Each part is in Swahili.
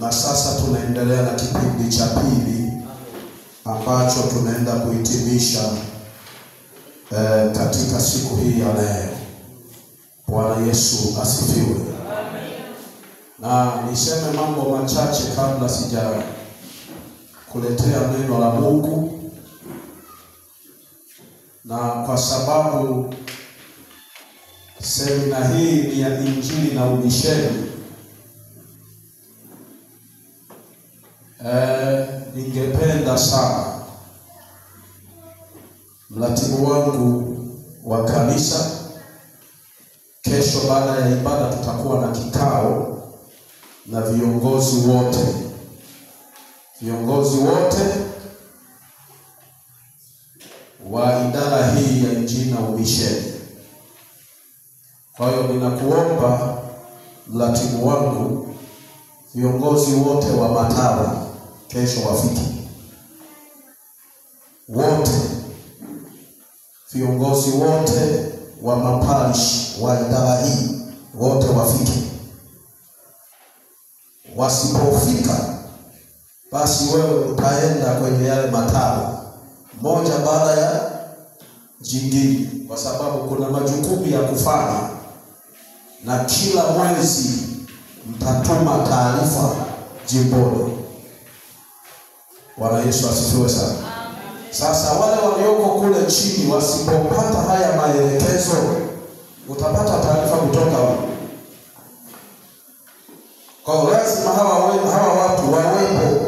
Na sasa tunaendelea na kipindi cha pili ambacho tunaenda kuhitimisha katika siku hii ya leo. Bwana Yesu asifiwe. Na niseme mambo machache kabla sija kuletea neno la Mungu. Na kwa sababu semina hii ni ya injili na umisheni, ningependa sana mratibu wangu wa kanisa, kesho baada ya ibada tutakuwa na kikao na viongozi wote wa idara hii ya injili na umisheni. Kwa hiyo ninakuomba mratibu wangu, viongozi wote wa matawi kesho wafike. Wote viongozi wote wa maparish wa idara hii wote wafike. Wasipofika basi wewe utaenda kwenye yale matawi moja baada ya jingine, kwa sababu kuna majukumu ya kufanya, na kila mwezi mtatuma taarifa jimboni. Bwana Yesu asifiwe sana. Sasa wale walioko kule chini wasipopata haya maelekezo, utapata taarifa kutoka wapi? Kwa lazima hawa watu wawepo.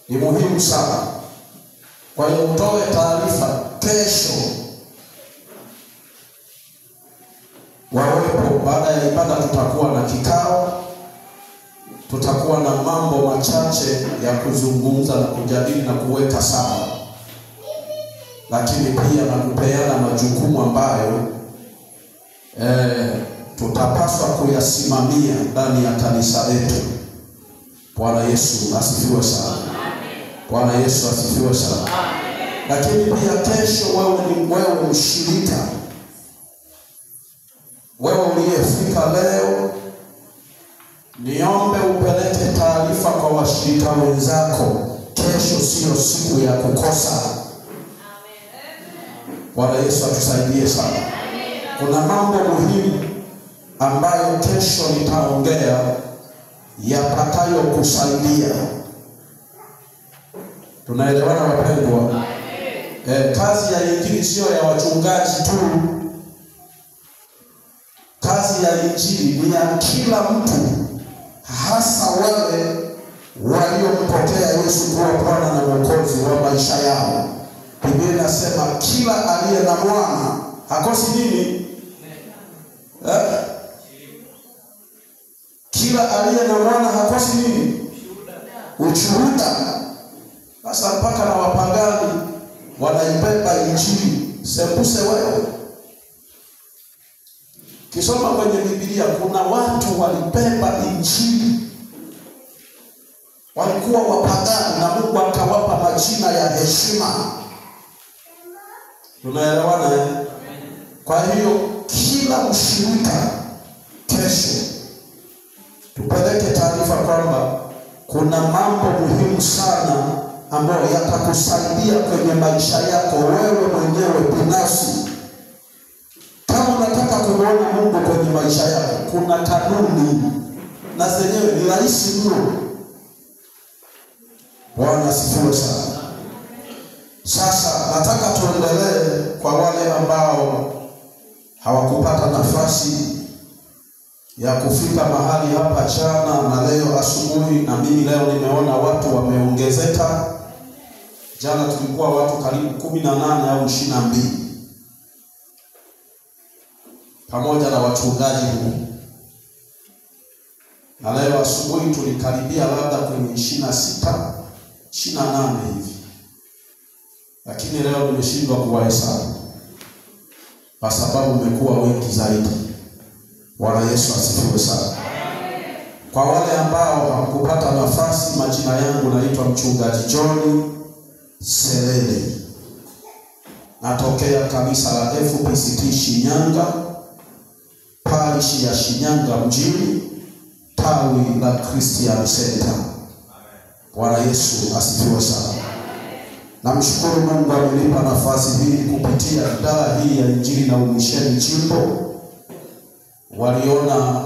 Ni muhimu sana. Kwa hiyo utoe taarifa kesho, wawepo. Baada ya ibada tutakuwa na kikao, tutakuwa na mambo machache ya kuzungumza na kujadili na kuweka sawa, lakini pia na kupeana majukumu ambayo tutapaswa kuyasimamia ndani ya kanisa letu. Bwana Yesu asifiwe sana. Bwana Yesu asifiwe sana. Lakini pia kesho wewe mshirika, wewe uliyefika leo, niombe upeleke taarifa kwa washirika wenzako. Kesho sio siku ya kukosa. Bwana Yesu atusaidie sana. Kuna mambo muhimu ambayo kesho nitaongea yapatayo kusaidia. Tunaelewana wapendwa? Kazi ya injili sio ya wachungaji tu. Kazi ya injili ni ya kila mtu, hasa wale waliompokea Yesu kuwa Bwana na Mwokozi wa maisha yao. Biblia inasema kila aliye na Mwana hakosi nini? Kila aliye na Mwana hakosi nini? Ushuhuda. Sasa mpaka na wapagani wanaibeba injili. Sembuse wewe. Kisoma kwenye Biblia kuna watu walibeba injili, walikuwa wapagani na Mungu akawapa majina ya heshima. Tunaelewana? Kwa hiyo kila mshirika kesho tupeleke taarifa kwamba kuna mambo muhimu sana ambayo yatakusaidia kwenye maisha yako wewe mwenyewe binafsi. Kama unataka kuona Mungu kwenye maisha yako, kuna kanuni na zenyewe ni rahisi mno. Bwana asifiwe sana. Sasa nataka tuendelee kwa wale ambao hawakupata nafasi ya kufika mahali hapa jana na leo asubuhi, na mimi leo nimeona watu wameongezeka. Jana tulikuwa watu karibu 18 au 22 pamoja na wachungaji huu, na leo asubuhi tulikaribia labda kwenye 26 28 hivi, lakini leo nimeshindwa kuwahesabu kwa sababu mmekuwa wengi zaidi. Bwana Yesu asifiwe sana. Kwa wale ambao hawakupata nafasi, majina yangu naitwa mchungaji John Selele. Natokea kanisa la FPCT Shinyanga, parish ya Shinyanga mjini, tawi la Christian Center. Bwana Yesu asifiwe sana. Namshukuru Mungu amenipa nafasi hii kupitia idara hii ya Injili na Umisheni Chimbo. Waliona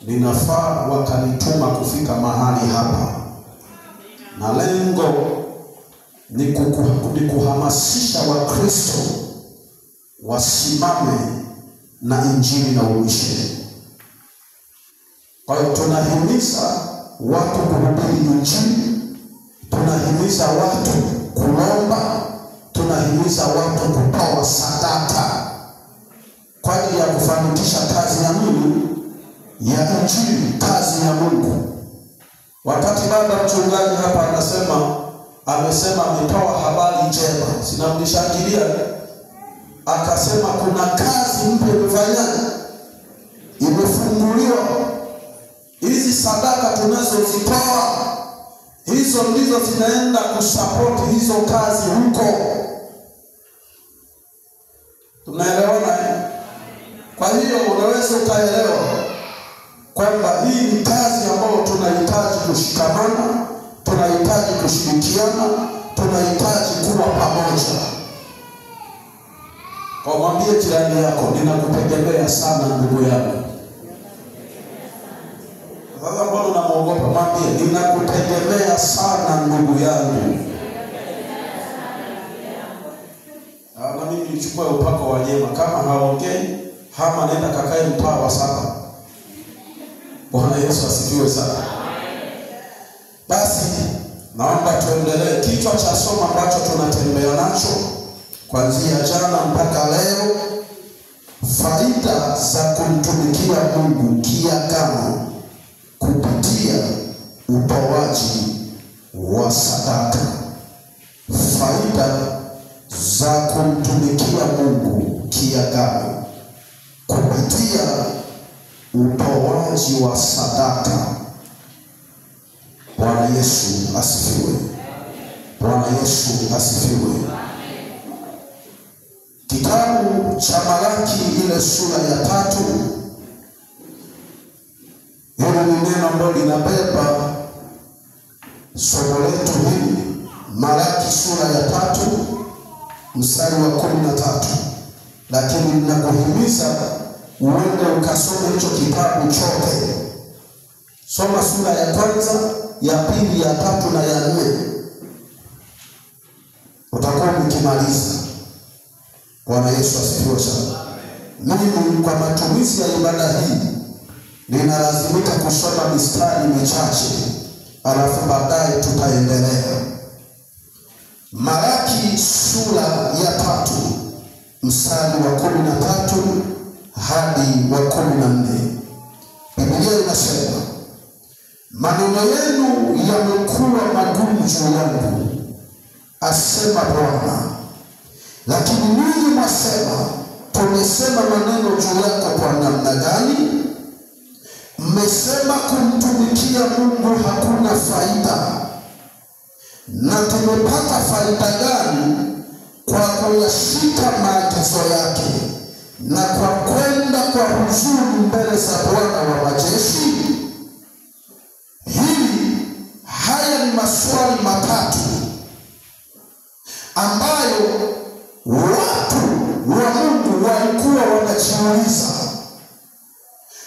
ninafaa wakanituma kufika mahali hapa, na lengo ni kuhamasisha Wakristo wasimame na Injili na Umisheni. Kwa hiyo tunahimiza watu kuhubiri Injili, tunahimiza watu kuomba, tunahimiza watu kutoa sadaka kwa ajili ya kufanikisha kazi ya Mungu ya Injili, kazi ya Mungu. Wakati baba mchungaji hapa amesema ametoa habari njema, sinamnishangilia. Akasema kuna kazi mpya imefunguliwa. Hizi sadaka tunazozitoa, hizo ndizo zinaenda kusupport hizo kazi huko. Tunaelewana? Kwa hiyo unaweza ukaelewa kwamba hii ni kazi ambayo tunahitaji kushikamana, tunahitaji kushirikiana, tunahitaji kuwa pamoja. Kwa mwambie jirani yako, ninakutegemea sana ndugu yangu. Sasa mbona unamuogopa? Mwambie, ninakutegemea sana ndugu yangu. Na mimi nichukue upako wa Jema, kama haongei hama nenda kakae mtaa wa saba. Bwana Yesu asifiwe sana. Basi naomba tuendelee kichwa cha somo ambacho tunatembea nacho kuanzia jana mpaka leo: faida za kumtumikia Mungu kiagano kupitia utoaji wa sadaka. Faida za kumtumikia Mungu kiagano kupitia utoaji wa sadaka. Bwana Yesu asifiwe. Bwana Yesu asifiwe. Kitabu cha Malaki ile sura ya 3, hilo ni neno ambalo linabeba somo letu hili. Malaki sura ya 3 mstari wa 13. Lakini ninakuhimiza uende ukasome hicho kitabu chote. Soma sura ya 1, ya 2, ya 3 na ya 4. Utakuwa ukimaliza. Bwana Yesu asifiwe sana. Mimi kwa matumizi ya ibada hii ninalazimika kusoma mistari michache, alafu baadaye tutaendelea. Malaki sura ya 3 mstari wa 13 hadi wa 14. Biblia inasema, maneno yenu yamekuwa magumu juu yangu, asema Bwana. Lakini ninyi mwasema, tumesema maneno juu yako kwa namna gani? Mmesema kumtumikia Mungu hakuna faida. Na tumepata faida gani kwa kuyashika maagizo yake na kwa kwenda kwa huzuni mbele za Bwana wa majeshi? Haya ni maswali matatu ambayo watu wa Mungu walikuwa wanajiuliza.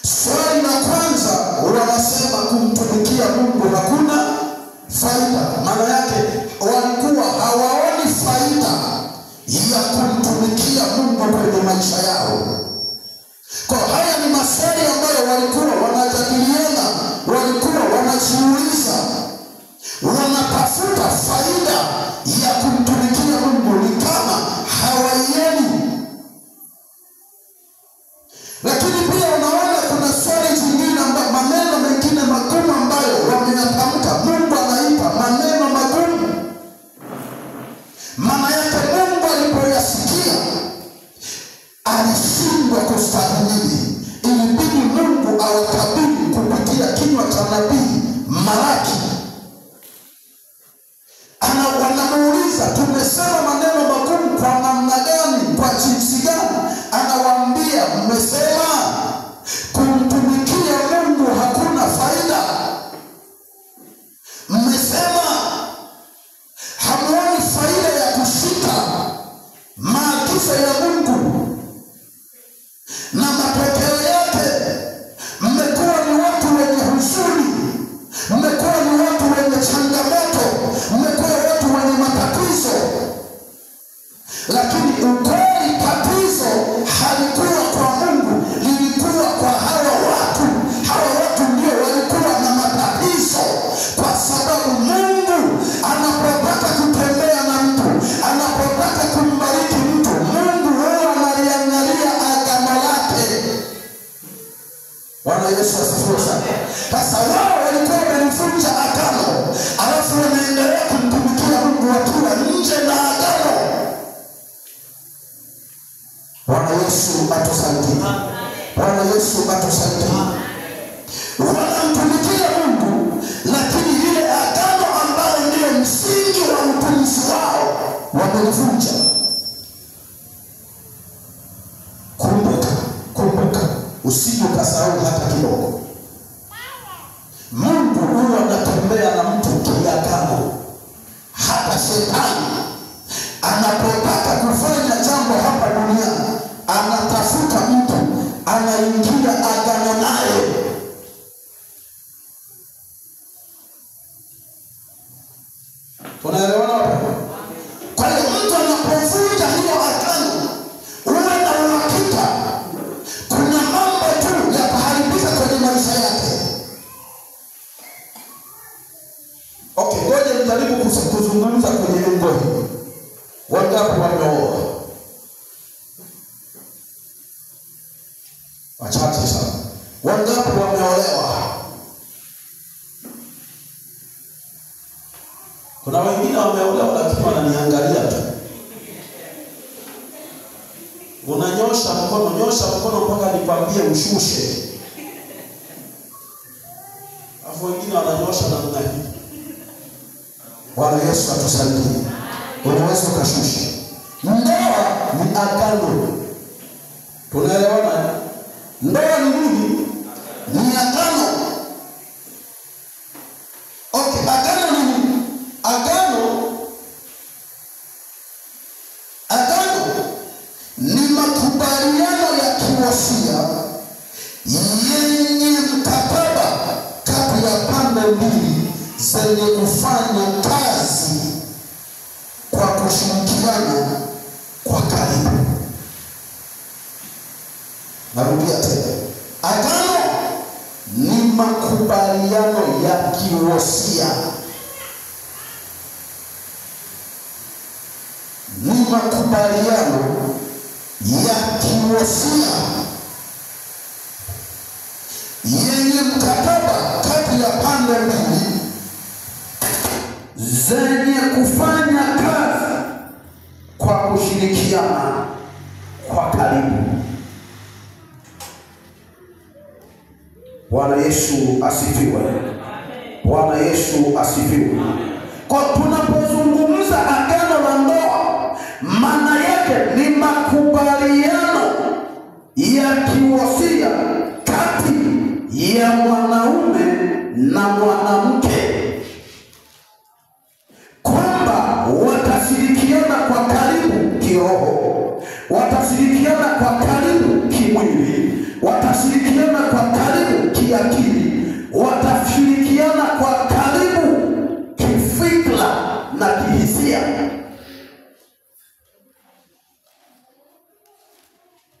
Swali la kwanza, wanasema kumtumikia Mungu hakuna faida. Maana yake walikuwa hawaoni faida ya kumtumikia Mungu kwenye maisha yao. Kwa haya ni maswali ambayo walikuwa wanajadiliana, walikuwa wanajiuliza, wanatafuta faida ya kumtumikia Mungu, ni kama hawaioni. Lakini pia unaona kuna swali jingine, maneno mengine magumu ambayo wameyatamka. Mungu anaipa maneno Sasa wao walikuwa wamevunja agano, alafu wanaendelea kumtumikia Mungu wakiwa nje na agano. Bwana Yesu atusaidie. Bwana Yesu atusaidie. Wanamtumikia Mungu, lakini ile agano ambalo ndio msingi wa utumishi wao wamelivunja. Kumbuka, usije ukasahau hata kidogo. Mungu huwa anatembea na mtu kiagano. Hata shetani anapotaka kufanya jambo hapa duniani, anatafuta mtu anaingia agano naye. Tunaelewana hapo? Kwa hiyo mtu anapovunja hiyo agano, uwe na uhakika kuna mambo tu yataharibika kwenye maisha yake. Okay, ngoja nijaribu kuzungumza kwenye lengo hili. Wangapi wameoa? Wachache sana. Wangapi wameolewa? Kuna wengine wameolewa lakini wananiangalia tu. Unanyosha mkono mpaka nikwambie ushushe. Alafu wengine wananyosha namna hii. Bwana Yesu atusaidie. Unaweza ukashusha. Ndoa ni agano. Tunaelewana? Ndoa ni nini? Ni agano. Okay, agano ni nini? Agano ni makubaliano ya kiwasia yenye mkataba kati ya pande mbili zenye kufanya kazi kwa kushirikiana kwa karibu. Narudia tena. Agano ni makubaliano ya kiwasia. Ni makubaliano ya kiwasia yenye mkataba kati ya pande mbili zenye kufanya kazi kwa kushirikiana kwa karibu. Bwana Yesu asifiwe. Bwana Yesu asifiwe. Kwa tunapozungumza agano la ndoa, maana yake ni makubaliano ya kiwasia kati ya mwanaume na mwanamke kwamba watashirikiana kwa karibu kiroho, watashirikiana kwa karibu kimwili, watashirikiana kwa karibu kiakili, watashirikiana kwa karibu kifikra na kihisia.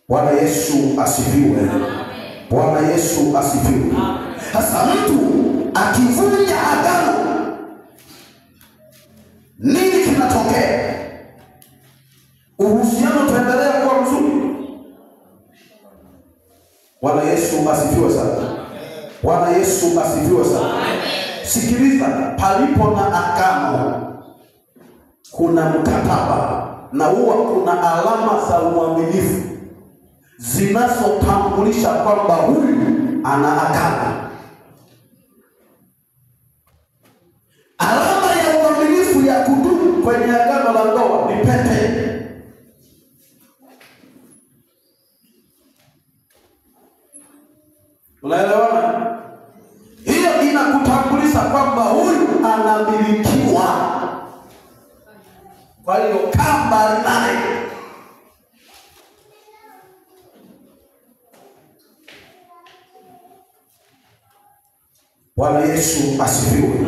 Bwana Yesu asifiwe. Bwana Yesu asifiwe. Sasa mtu akivunja agano, nini kinatokea? Uhusiano utaendelea kuwa mzuri? Bwana Yesu asifiwe sana. Bwana Yesu asifiwe sana. Sikiliza, palipo na agano kuna mkataba, na huwa kuna alama za uaminifu zinazotambulisha kwamba huyu ana agano. Alama ya uaminifu ya kudumu kwenye agano la ndoa ni pete. Unaelewana? Hiyo inakutambulisha kwamba huyu anamilikiwa. Kwa hiyo kamba naye. Bwana Yesu asifiwe.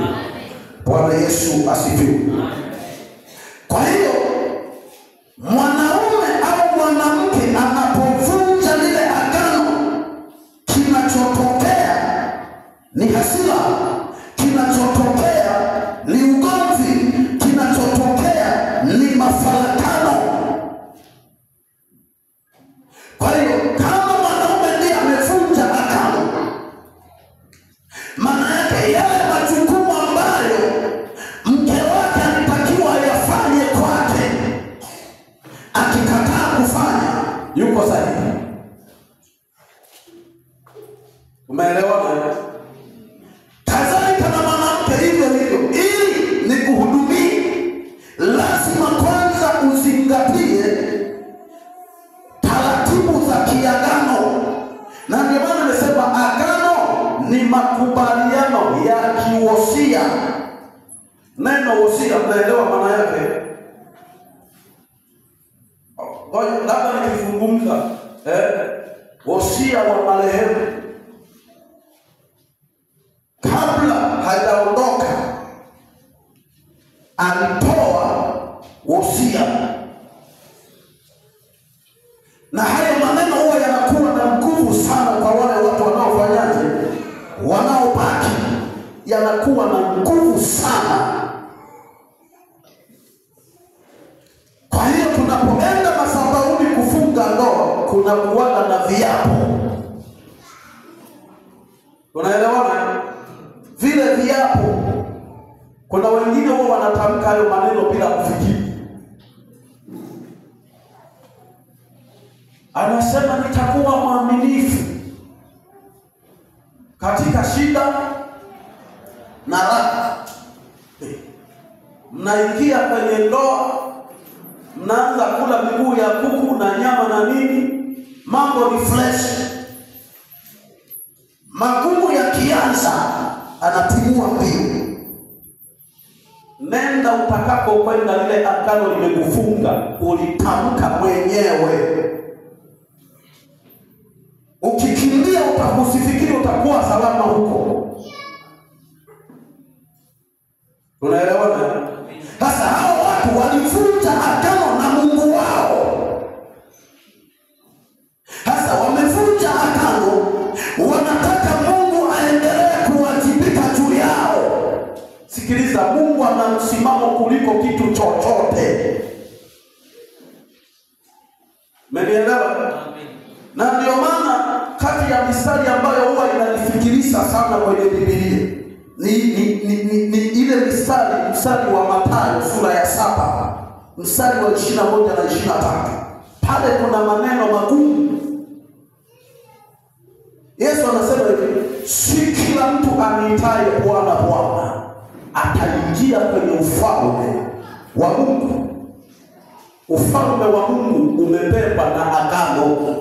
Bwana Yesu asifiwe. Kwa hiyo mwanaume au mwanamke anapovunja lile agano, kinachotokea ni hasira, kinachotokea ni ugomvi, kinachotokea ni mafarakano. Kwa hiyo kama mwanaume ndiye amevunja agano, Maana yake yale majukumu ambayo mke wake alitakiwa yafanye kwake, akikataa kufanya, yuko sahihi. Umeelewa? Kadhalika na mwanamke hivyo hivyo. Ili nikuhudumie, lazima kwanza uzingatie taratibu za kiagano. Na ndio maana nimesema agano ni makubaliano ya kiwosia. Neno wosia, mnaelewa maana yake? Labda nikizungumza wosia wa marehemu kabla hajaondoka alitoa wosia, na hayo maneno huwa yanakuwa na nguvu sana kwa wale watu wanaofanyaje, wanaobaki, yanakuwa na nguvu sana. Kwa hiyo tunapoenda madhabahuni kufunga ndoa, kuna kuwaga na viapo. Unaelewana? Vile viapo, kuna wengine wao wanatamka hayo maneno bila kufikiri. Anasema nitakuwa mwaminifu katika shida na raha. Mnaingia kwenye ndoa, mnaanza kula miguu ya kuku na nyama na nini, mambo ni fresh. Magumu yakianza, anatimua mbio. Nenda utakako kwenda, lile agano limekufunga, ulitamka mwenyewe. Ukikimbia utakusifikiri utakuwa salama huko. Unaelewana? Sasa hao watu walivunja agano na Mungu wao. Sasa wamevunja agano, wanataka Mungu aendelee kuwajibika juu yao. Sikiliza, Mungu ana msimamo kuliko kitu chochote. Mmenielewa? Na ndio maana kati ya mistari ambayo huwa inanifikirisha sana kwenye Biblia ni ile mstari wa Mathayo sura ya 7 mstari wa 21 na 23. Pale kuna maneno magumu. Yesu anasema hivi, si kila mtu aniitaye Bwana Bwana ataingia kwenye ufalme wa Mungu. Ufalme wa Mungu umebeba na agano.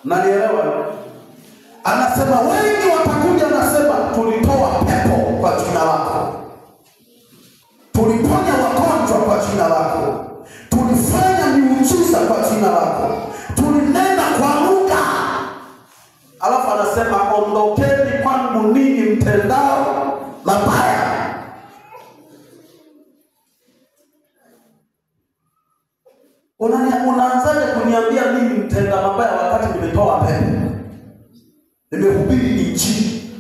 Nanielewa? Anasema wengi watakuja, anasema tulitoa pepo kwa jina lako, tuliponya wagonjwa kwa jina lako, tulifanya miujiza kwa jina lako, tulinena kwa lugha. Alafu anasema ondokeni kwangu ninyi mtendao mabaya. Unaanzaje kuniambia mimi mtenda mabaya wakati nimetoa pepo? Nimehubiri Injili,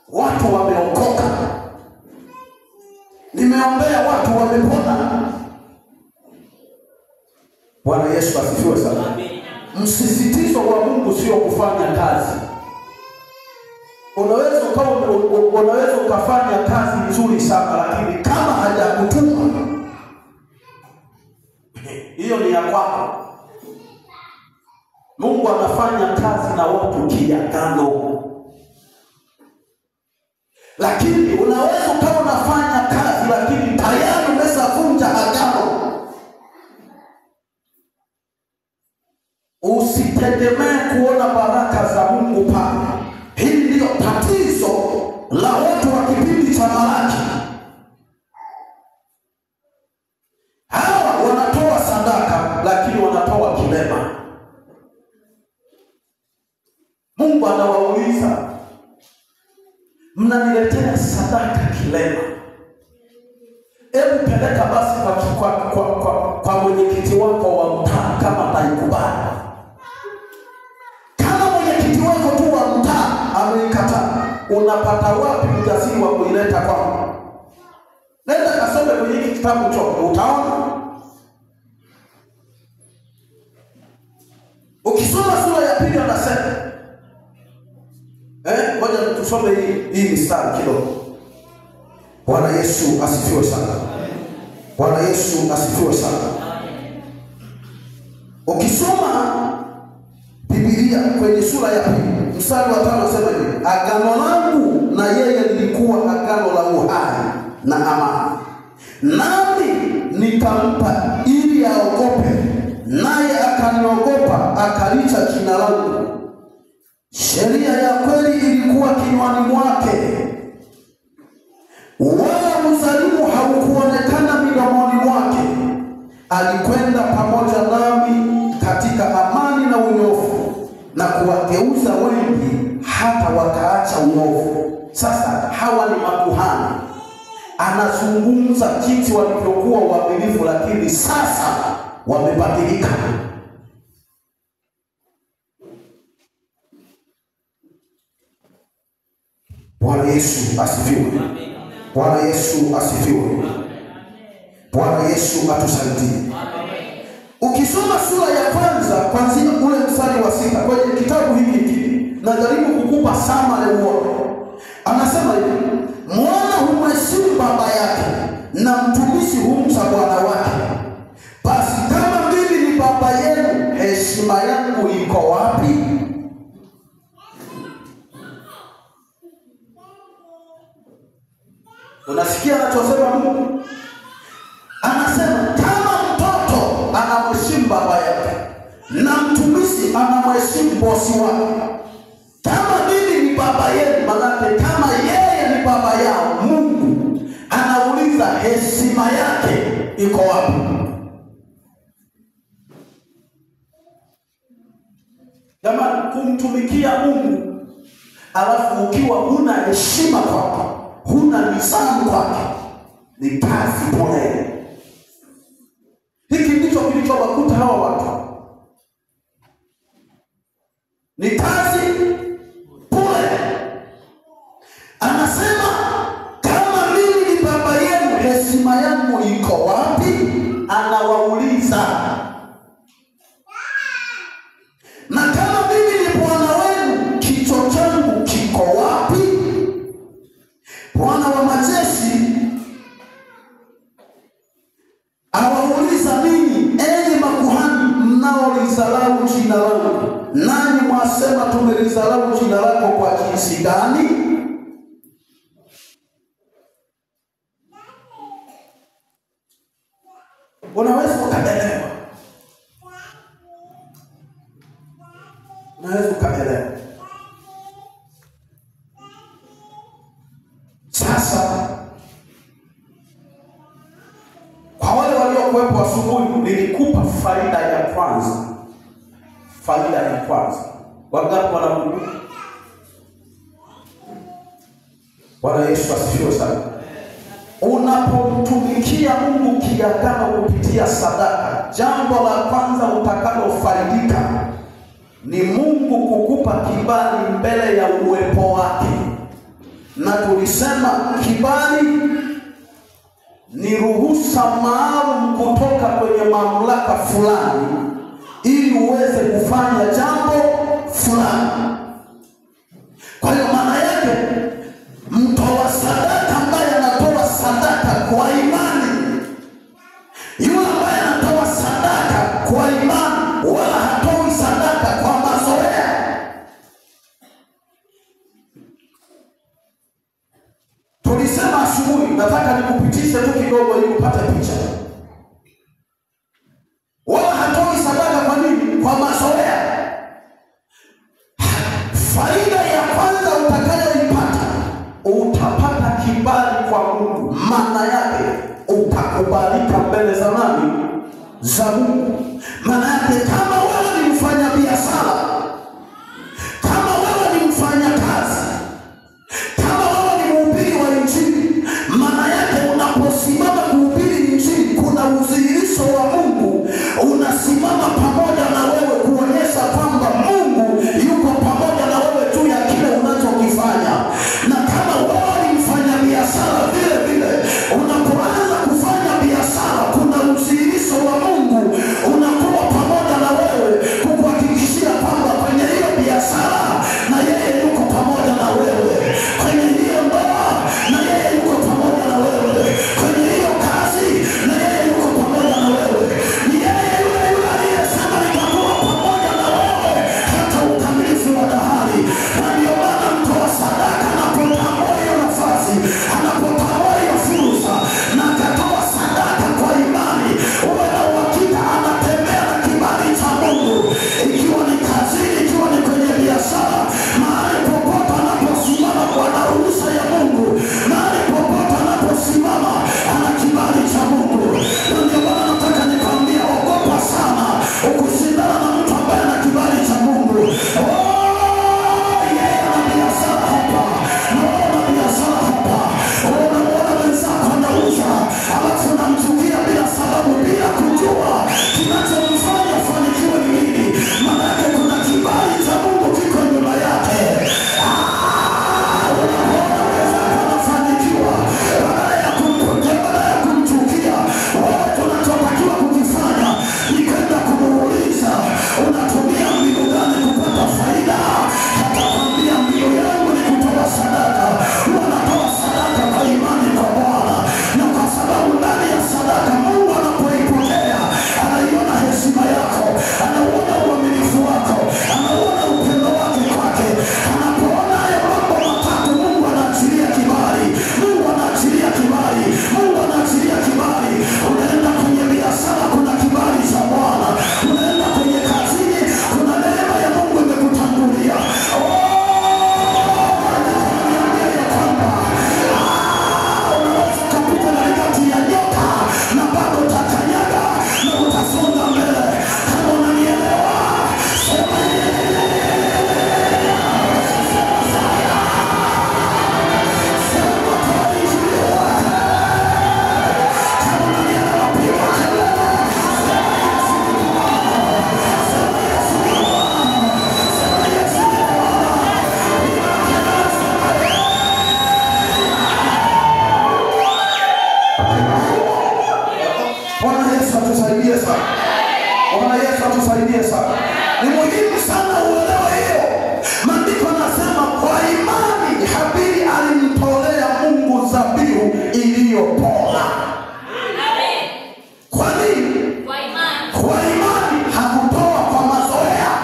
watu wameokoka, nimeombea watu wamepona. Bwana Yesu asifiwe sana. Msisitizo wa Mungu sio kufanya kazi. Unaweza ukafanya kazi nzuri sana, lakini kama hajakutuma, hiyo ni ya kwako. Mungu anafanya kazi na watu kiagano. Lakini unaweza kama unafanya kazi lakini tayari umeshavunja agano. Usitegemee kuona baraka za Mungu pale. Hili ndio tatizo la watu wa kipindi cha Malaki. Hawa wanatoa sadaka lakini wanatoa kilema. Mungu anawauliza, mnaniletea sadaka kilema, hebu peleka basi kwa mwenyekiti wako wa mtaa kama ataikubali. Kama mwenyekiti wako tu wa mtaa ameikataa, unapata wapi ujasiri wa kuileta kwangu? Nenda kasome kwenye hiki kitabu chote, utaona. Ukisoma sura ya 2 anasema Ngoja tusome hii mistari kidogo. Bwana Yesu asifiwe sana. Bwana Yesu asifiwe sana. Ukisoma Biblia kwenye sura ya 2 mstari wa 5 anasema hivi: agano langu na yeye lilikuwa agano la uhai na amani, nami nikampa ili aogope, naye akaniogopa akalicha jina langu. Sheria ya kweli ilikuwa kinywani mwake, wala udhalimu haukuonekana midomoni mwake. Alikwenda pamoja nami katika amani na unyofu, na kuwageuza wengi hata wakaacha uovu. Sasa hawa ni makuhani, anazungumza jinsi walivyokuwa waaminifu, lakini sasa wamebadilika. Bwana Yesu asifiwe. Bwana Yesu asifiwe. Bwana Yesu atusaidie. Ukisoma sura ya 1 kuanzia ule mstari wa 6 kwenye kitabu hiki, najaribu kukupa summary uone. Anasema hivi: mwana humheshimu baba yake na mtumishi humcha bwana wake. Basi kama mimi ni baba yenu, heshima yangu iko wapi? Unasikia anachosema Mungu? Anasema kama mtoto anamheshimu baba yake na mtumishi anamheshimu bosi wake, kama mimi ni baba yenu, manake kama yeye ni baba yao, Mungu anauliza heshima yake iko wapi? Kama kumtumikia Mungu alafu ukiwa huna heshima kwake, huna nidhamu kwake, ni kazi bure. Hiki ndicho kilichowakuta hawa watu, ni kazi bure. Anasema kama mimi ni baba yenu, heshima yangu iko wapi? Anawauliza. Na kama mimi ni bwana wenu, kicho changu kiko wapi? Bwana wa majeshi awauliza ninyi, enyi makuhani mnaolizalau jina langu, nani mwasema tumelizalau jina lako kwa jinsi gani? Unaweza ukaelewa. Unaweza ukaelewa. Sasa kwa wale waliokuwepo asubuhi, nilikupa faida ya kwanza. Faida ya kwanza. Wangapi wanakumbuka? Bwana Yesu asifiwe sana. Unapomtumikia Mungu kiagano kupitia sadaka, jambo la kwanza utakalofaidika ni Mungu kukupa kibali mbele ya uwepo wake. Na tulisema kibali ni ruhusa maalum kutoka kwenye mamlaka fulani ili uweze kufanya jambo fulani. Kwa hiyo maana yake, mtoa sadaka ambaye anatoa sadaka kwa imani, yule ambaye anatoa sadaka kwa imani wala hatoi sadaka kwa mazoea. Tulisema asubuhi, nataka nikupitishe tu kidogo ili upate picha. Wala hatoi sadaka kwa nini? Kwa mazoea. Faida ya kwanza utakayoipata, utapata kibali kwa Mungu. Maana yake utakubalika mbele za nani? Za Mungu. Maana yake kama wewe ni mfanya biashara, kama wewe ni mfanya kazi, kama wewe ni mhubiri wa Injili, maana yake unaposimama kuhubiri Injili, kuna udhihirisho wa Mungu unasimama pamoja na wewe, kuonyesha kwamba Mungu yuko pamoja na wewe juu ya kile unachokifanya. Na kama wewe ni mfanya biashara, vile vile unapoanza kufanya biashara, kuna udhihirisho wa Mungu unakuwa pamoja na wewe. Ni muhimu sana uelewe hiyo. Maandiko yanasema kwa imani Habili alimtolea Mungu dhabihu iliyopoa. Kwa nini? Kwa imani, hakutoa kwa mazoea.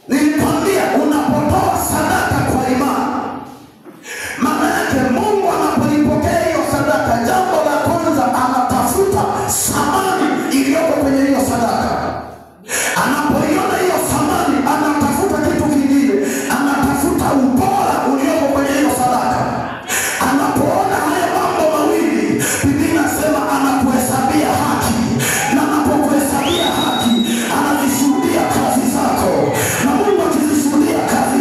Nilikwambia unapotoa sadaka kwa imani, maana yake Mungu anapoipokea hiyo sadaka, jambo la kwanza anatafuta thamani iliyoko kwenye hiyo sadaka. Anapoiona hiyo thamani, anatafuta kitu kingine, anatafuta ubora ulioko kwenye hiyo sadaka. Anapoona haya mambo mawili, Biblia inasema anakuhesabia haki, na anapokuhesabia haki anazishuhudia kazi zako, na Mungu akizishuhudia kazi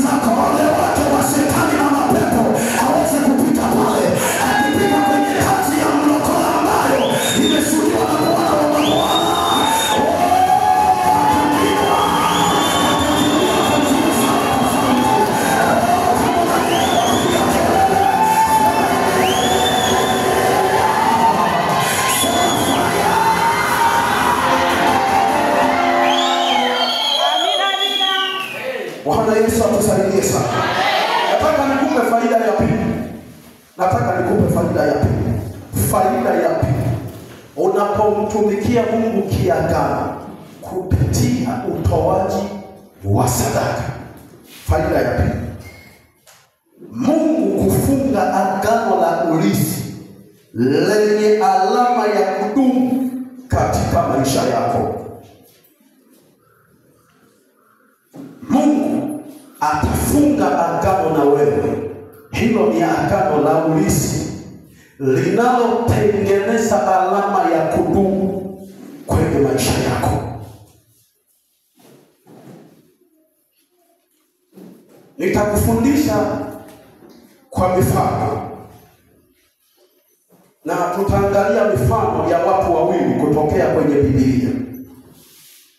zako, wale wake wa shetani na mapepo hawezi kupita pale. Akipita kwenye kazi ya mlokole ambayo imeshuhudiwa na Bwana wa mabwana, Bwana Yesu atusaidie sana. Nataka nikupe faida ya pili. Faida ya pili. Unapomtumikia Mungu kiagano kupitia utoaji wa sadaka. Faida ya pili. Mungu kufunga agano la urithi lenye alama ya kudumu katika maisha yako. Mungu atafunga agano na wewe. Hilo ni agano la urithi linalotengeneza alama ya kudumu kwenye maisha yako. Nitakufundisha kwa mifano, na tutaangalia mifano ya watu wawili kutokea kwenye Biblia.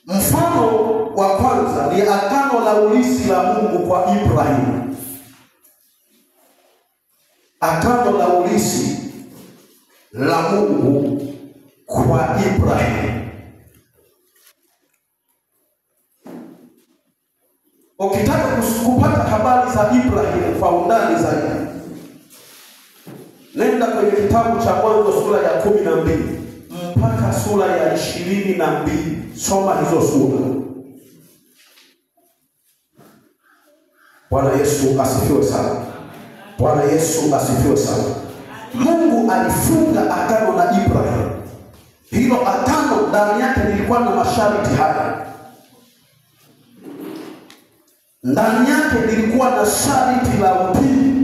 Mfano wa kwanza ni agano la urithi la Mungu kwa Ibrahimu. Agano la urithi la Mungu kwa Ibrahimu. Ukitaka kupata habari za Ibrahimu kwa undani zaidi, nenda kwenye kitabu cha Mwanzo sura ya 12 mpaka sura ya 22. Soma hizo sura. Bwana Yesu asifiwe sana. Bwana Yesu asifiwe sana. Mungu alifunga agano na Ibrahimu. Hilo agano ndani yake lilikuwa na masharti haya. Ndani yake lilikuwa na sharti la utii.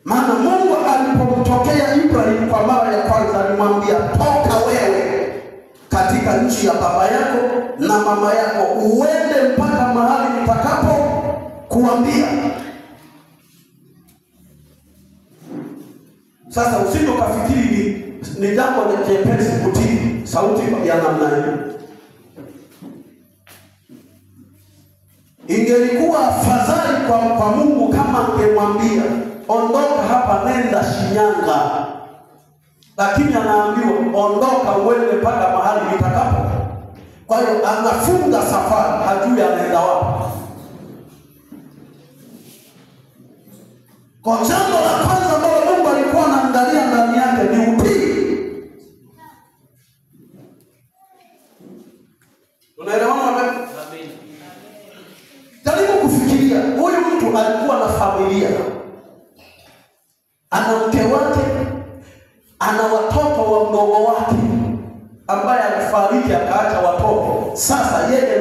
Maana Mungu alipomtokea Ibrahimu kwa mara ya kwanza, alimwambia, toka wewe katika nchi ya baba yako na mama yako, uende mpaka mahali nitakapo kuambia. Sasa usije ukafikiri ni jambo la jepesi kutii sauti ya namna hiyo. Ingelikuwa afadhali kwa Mungu kama angemwambia, ondoka hapa nenda Shinyanga. Lakini anaambiwa, ondoka uende mpaka mahali nitakapo. Kwa hiyo anafunga safari, hajui anaenda wapi. Kwa jambo la kwanza ambalo Mungu alikuwa anaangalia ndani yake ni utii. Unaelewana wapi? Jaribu kufikiria, huyu mtu alikuwa na familia. Ana mke wake, ana watoto wa mdogo wake ambaye alifariki akaacha watoto. Sasa yeye